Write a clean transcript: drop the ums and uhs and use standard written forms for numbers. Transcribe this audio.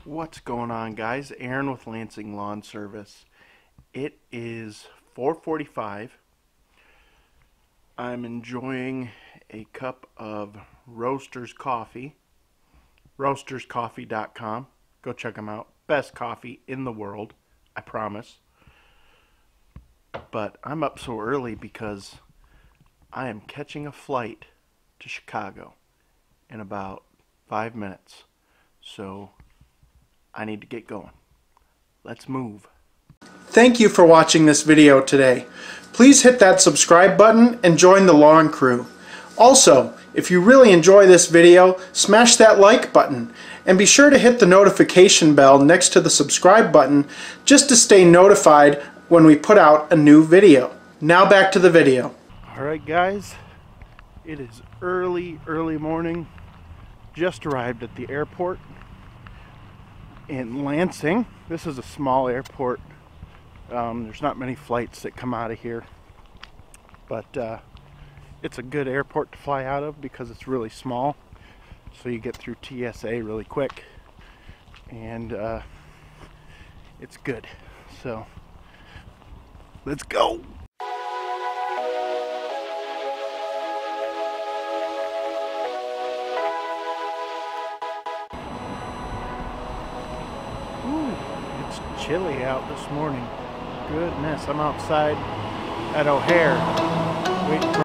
What's going on, guys? Aaron with Lansing Lawn Service. It is 4:45. I'm enjoying a cup of Roasters coffee. Roasterscoffee.com. Go check them out. Best coffee in the world, I promise. But I'm up so early because I am catching a flight to Chicago in about 5 minutes. So I need to get going. Let's move. Thank you for watching this video today. Please hit that subscribe button and join the lawn crew. Also, if you really enjoy this video, smash that like button and be sure to hit the notification bell next to the subscribe button just to stay notified when we put out a new video. Now back to the video. Alright guys, it is early morning. Just arrived at the airport in Lansing. This is a small airport. There's not many flights that come out of here, but it's a good airport to fly out of because it's really small, so you get through TSA really quick, and it's good. So let's go. It's chilly out this morning. Goodness, I'm outside at O'Hare waiting for